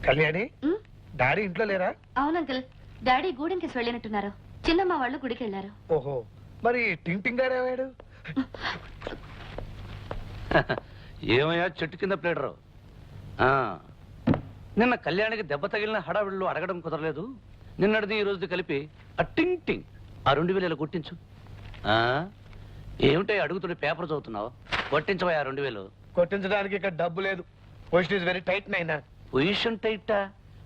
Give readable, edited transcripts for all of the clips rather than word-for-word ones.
Kalyani daddy ఇంట్లో లేరా? అవును అంకుల్, డాడీ గూడెంకేసి వెళ్ళినట్టున్నారు. చిన్నమ్మ వాళ్ళు గుడికి వెళ్ళారు. ఓహో, మరి టింగ్ టింగ్ గారు ఏవాడు? ఏమయ్యా చెట్టు కింద ప్లేడరు? నిన్న కళ్యాణికి దెబ్బ తగిలిన హడావిళ్ళు అడగడం కుదరలేదు. నిన్నటిది ఈ రోజుది కలిపి ఆ టింగ్ టింగ్ ఆ 2000 కొట్టించు. ఏమిటో అడుగుతుండే పేపర్ చదువుతున్నావు? కొట్టించవా 2000. కొట్టించడానికి ఇక్కడ డబ్బు లేదు. పొజిషన్ ఇస్ వెరీ టైట్ నైనా. పొజిషన్ టైటా?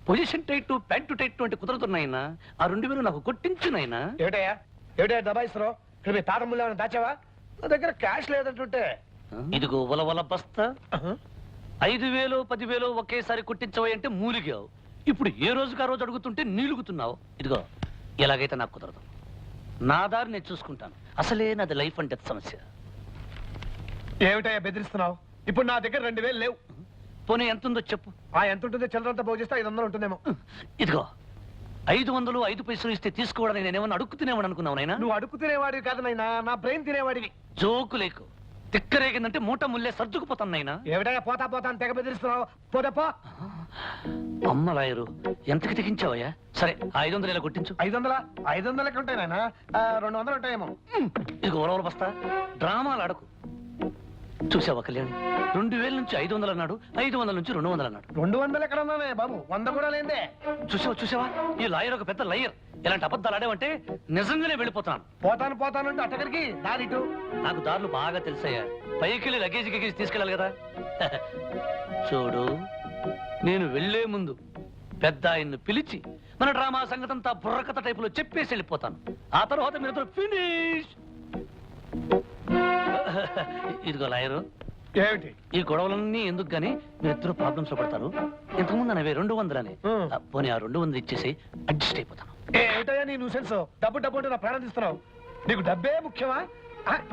పొజిషన్ టైట్ ప్యాంటు టైట్ అంటే కుదరతున్నాయినా. ఆ 2000 నాకు కొట్టించునైనా. ఏమిటయ్యా దబాయిస్తున్నావు? ఇక్కడ మీ తాతమ్ములు ఏమైనా దాచావా? నా దగ్గర క్యాష్ లేదంటుంటే. ఇదిగో వలవల బస్తా. 5000 10,000 ఒకేసారి కొట్టించవా అంటే మూలిగావు. ఇప్పుడు ఏ రోజుకి ఆ రోజు అడుగుతుంటే నీలుగుతున్నావు. ఇదిగో ఎలాగైతే నాకు కుదరదు. నా దారి నేను చూసుకుంటాను. అసలే నాది లైఫ్ అండ్ డెత్ సమస్య. ఏమిటయ్యా బెదిరిస్తున్నావు? ఇప్పుడు నా దగ్గర 2000 లేవు. పోనీ ఎంత ఉందో చెప్పు. ఎంత ఉంటుందో చిల్లరంతా బాగు చేస్తే 500 ఉంటుందేమో. ఇదిగో 500 5 పైసలు ఇస్తే తీసుకోవడానికి నేనేమన్నా అడుక్కు తినేవాడు అనుకున్నావు నైనా? నువ్వు అడుక్కు తినేవాడివి కాదు నైనా, నా బ్రెయిన్ తినేవాడివి. జోకు లేకు. తిక్కరేగిందంటే మూట ముల్లే సర్దుకుపోతాను నైనా. ఏమిటయ్యా పోతా పోతా అని తెగ బెదిరిస్తున్నావు? పోదప్పో. అమ్మ లాయరు ఎంతకి తెగించావయ్యా? సరే 500 ఇలా కొట్టించు. 500 ఉంటాయి నాయన, 200 ఉంటాయేమో. ఇదిగో ఓలవల బస్తా. డ్రామాలు ఆడకు. చూసావా కళ్యాణ్, 2000 నుంచి 500 అన్నాడు, 500 నుంచి 200 అన్నాడు. 200 ఎక్కడ ఉన్నానే బాబు? 100 కూడా లేదే. చూసావా ఈ లాయర్ ఒక పెద్ద లయర్. ఇలాంటి అబద్ధాలు ఆడేవంటే నిజంగానే వెళ్ళిపోతాను. పోతాను అంటే అట్టగడికి దారిటు. నాకు దారులు బాగా తెలుసయ్యా. పైకి లగేజ్ గిగేజ్ తీసుకెళ్ళాలి కదా. చూడు, నేను వెళ్లే ముందు పెద్ద ఆయన్ను పిలిచి మన డ్రామా సంగతంతా బుర్రకథ టైపులో చెప్పేసి వెళ్ళిపోతాను. ఆ తర్వాత మీరు ఫినిష్. ఇదిగో లాయరు, ఏమిటి ఈ గొడవలన్నీ ఎందుకు గానీ మీరిద్దరు ప్రాబ్లమ్స్ లో పడతారు. ఇంతకుముందు అనవే 200 అని. పోనీ ఆ 200 ఇచ్చేసి అడ్జస్ట్ అయిపోతాను. ఏమిటయ్యా నీ న్యూసెన్స్? డబ్బు అంటే నా ప్రాణం తీస్తున్నావు. నీకు డబ్బే ముఖ్యమా?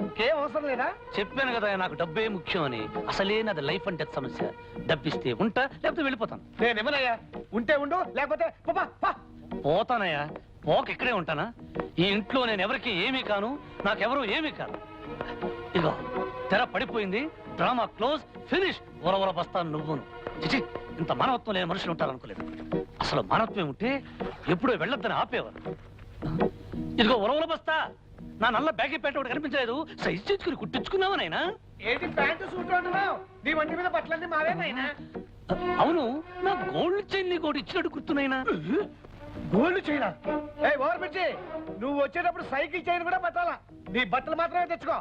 ఇంకేం అవసరం లేదా? చెప్పాను కదా నాకు డబ్బే ముఖ్యం అని. అసలే నాది లైఫ్ అండ్ డెత్ సమస్య. డబ్బిస్తే ఉంటా, లేకపోతే వెళ్ళిపోతాను. నేనేమనయ్యా? ఉంటే ఉండు, లేకపోతే పోతానయ్యా. పోక ఇక్కడే ఉంటానా? ఈ ఇంట్లో నేను ఎవరికి ఏమీ కాను, నాకెవరు ఏమీ కాను. ఇదిగో తెర పడిపోయింది, డ్రామా క్లోజ్, ఫినిష్. వరవర బస్తాను నువ్వును. చిచి, ఇంత మానవత్వం లేని మనుషులు ఉంటారనుకోలేదు. అసలు మానవత్వం ఉంటే ఎప్పుడో వెళ్ళొద్దని ఆపేవారు. ఇదిగో వరవర బస్తా. నా నల్ల బ్యాగీ ప్యాంట్ ఒకటి కనిపించలేదు, సైజ్ చేసుకుని కుట్టించుకున్నావా నాయనా? ఏంటి ప్యాంటు సూట్ అంటున్నావు? నీ వంటి మీద బట్టలన్నీ మావేనాయినా? అవును, నా గోల్డ్ చైన్ నీకు ఒకటి ఇచ్చినట్టు గుర్తున్నాయినా? Gold China? ఓవర్ పిచ్చి, నువ్వు వచ్చేటప్పుడు సైకిల్ చైన్ కూడా పట్టాలా? నీ బట్టలు మాత్రమే తెచ్చుకో.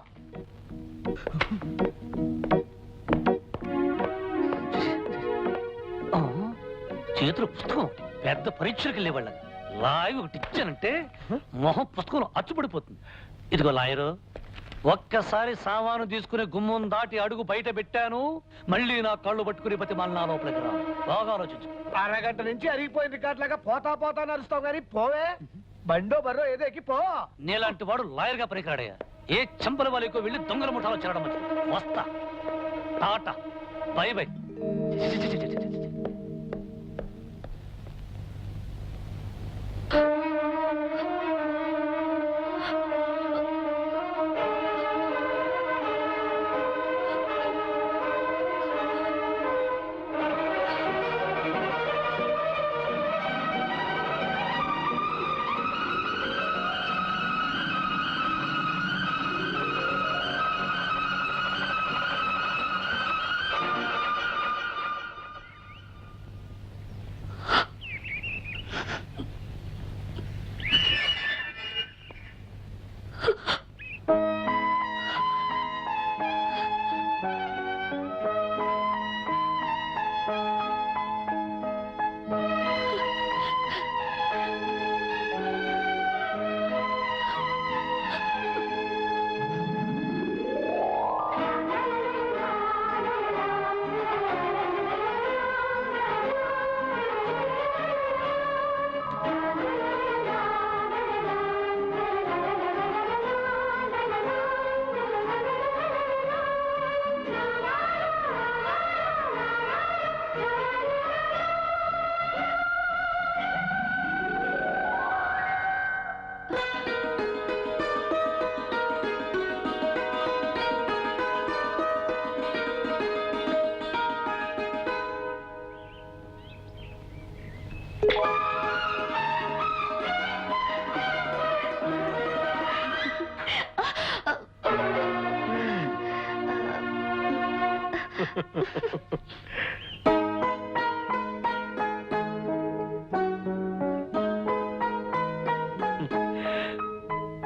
చేతులు పుస్తకం పెద్ద పరీక్షలకు వెళ్ళేవాళ్ళ. లాయ్ ఒకటి ఇచ్చానంటే మొహం పుస్తకంలో అచ్చుపడిపోతుంది. ఇదిగో లాయరు, ఒక్కసారి సామాను తీసుకుని గుమ్మం దాటి అడుగు బయట పెట్టాను, మళ్ళీ నా కళ్ళు పట్టుకుని ప్రతి మళ్ళీ నా లోపలికి రా. బాగా ఆలోచించు. అరగంట నుంచి అరిగిపోయిన రికార్డులాగా పోతా నడుస్తావు కానీ పోవే. బండో బర్రో ఏదో ఎక్కి పో. నీలాంటి వాడు లాయర్ గా పనికిరాడయ్యా. ఏ చంపల వాళ్ళకో వెళ్ళి దొంగల ముఠాలో చేరడం మంచిది. వస్తా. Tata, by by.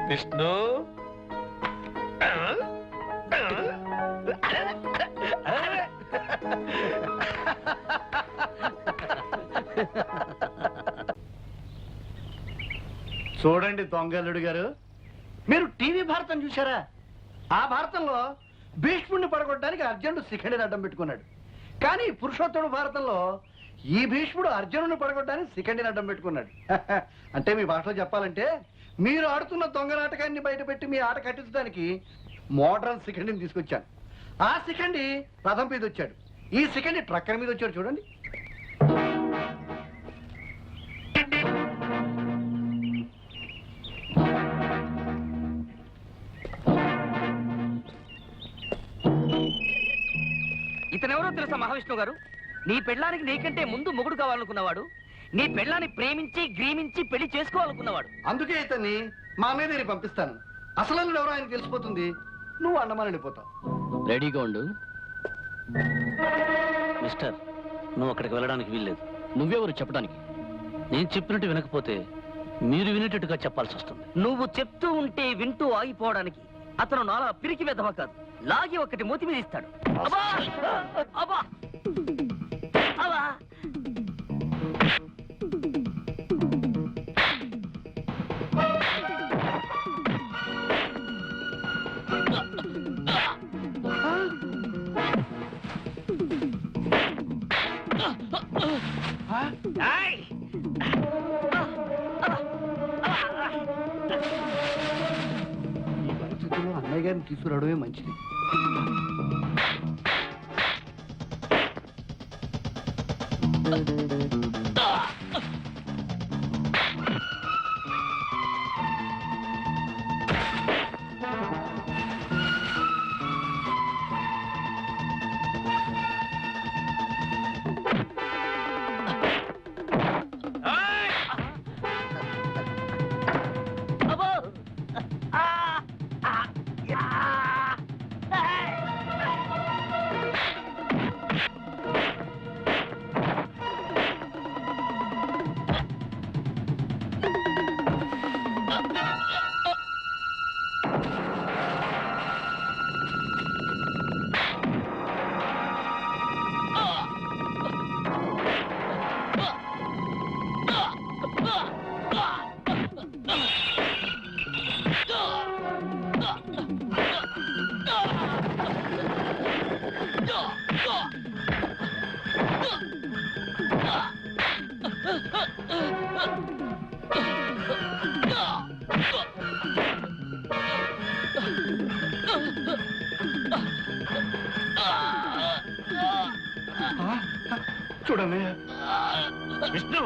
విష్ణు చూడండి దొంగల్లుడు గారు, మీరు టీవీ భారతం చూసారా? ఆ భారతంలో భీష్ముడిని పడగొట్టడానికి అర్జునుడు శిఖండిని అడ్డం పెట్టుకున్నాడు. కానీ పురుషోత్తముడు భారతంలో ఈ భీష్ముడు అర్జునుడిని పడగొట్టడానికి శిఖండిని అడ్డం పెట్టుకున్నాడు. అంటే మీ భాషలో చెప్పాలంటే మీరు ఆడుతున్న దొంగ నాటకాన్ని బయటపెట్టి మీ ఆట కట్టించడానికి మోడర్న్ శిఖండిని తీసుకొచ్చాను. ఆ శిఖండి రథం మీద వచ్చాడు, ఈ శిఖండి ట్రక్కర్ మీద వచ్చాడు. చూడండి. ఇతనెవరో తెలుసా మహావిష్ణు గారు? నీ పెళ్ళానికి నీకంటే ముందు మొగుడు కావాలనుకున్నవాడు, నీ పెళ్ళాన్ని ప్రేమించి గ్రీమించి పెళ్లి చేసుకోవాలనుకున్నవాడు. అందుకే ఇతన్ని మా మీద పంపిస్తాను. అసలు ఎవరో ఆయన తెలిసిపోతుంది, నువ్వు అన్నమాని వెళ్ళిపోతావు. రెడీగా ఉండు. మిస్టర్, నువ్వు అక్కడికి వెళ్ళడానికి వీల్లేదు. నువ్వెవరు చెప్పడానికి? నేను చెప్పినట్టు వినకపోతే మీరు వినేటట్టుగా చెప్పాల్సి వస్తుంది. నువ్వు చెప్తూ ఉంటే వింటూ ఆగిపోవడానికి అతను నాలా పిరికి వెధవ కాదు, లాగి ఒకటి మూతి మీద ఇస్తాడు. అబ్బా! అబ్బా! అబ్బా! ఈ పరిస్థితుల్లో అన్నయ్య గారిని తీసుకురావడమే మంచిది. చూడన్నయ్య. విష్ణు,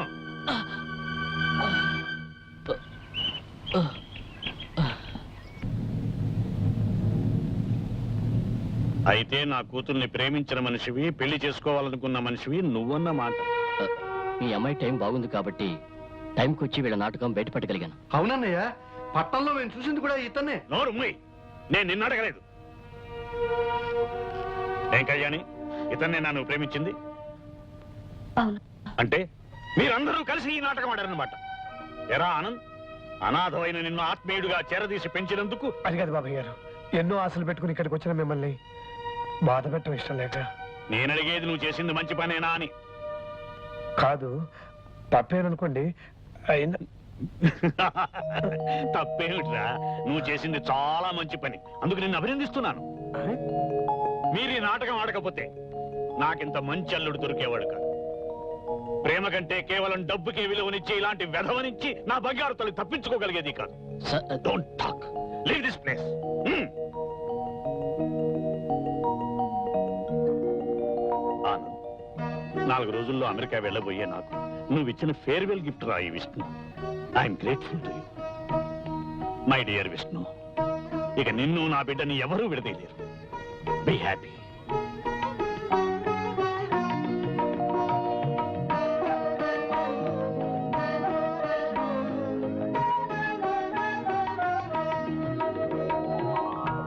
అయితే నా కూతుర్ని ప్రేమించిన మనిషివి, పెళ్లి చేసుకోవాలనుకున్న మనిషివి నువ్వన్న మాట. మీ అమ్మాయి టైం బాగుంది కాబట్టి టైంకి వచ్చి వీళ్ళ నాటకం బయటపడగలిగాను. అవునన్నయ్య, పట్టణంలో మేము చూసింది కూడా ఇతన్నే. నోరు మూయ్, నేను నిన్ను అడగలేదు. ఏం కళ్యాణి, ఇతన్నే నన్ను ప్రేమించింది అవును. అంటే మీరందరూ కలిసి ఈ నాటకం ఆడారన్నమాట. ఎరా ఆనంద్, అనాథమైన నిన్ను ఆత్మీయుడిగా చేరదీసి పెంచినందుకు. అది కాదు బాబాయ్ గారు, ఎన్నో ఆశలు పెట్టుకుని ఇక్కడికి వచ్చిన మిమ్మల్ని బాధ పెట్టడం ఇష్టం లేక. నేను అడిగేది నువ్వు చేసింది మంచి పనేనా అని. కాదు, తప్పేననుకోండి. తప్పేమిట్రా, నువ్వు చేసింది చాలా మంచి పని, అందుకు నిన్ను అభినందిస్తున్నాను. మీరు ఈ నాటకం ఆడకపోతే నాకింత మంచి అల్లుడు దొరికేవాడు కాదు. ప్రేమ కంటే కేవలం డబ్బుకే విలువనిచ్చి ఇలాంటి వెధవనిచ్చి నా బంగారు తల్లి తప్పించుకోగలిగేది కాదు. Don't talk, leave this place. Anand, 4 రోజుల్లో అమెరికా వెళ్ళబోయే నాకు నువ్వు ఇచ్చిన ఫేర్వెల్ గిఫ్ట్ రా ఈ Vishnu. I'm grateful to you my dear Vishnu. ఇక నిన్ను నా బిడ్డని ఎవరూ విడదీయలేరు. Be happy.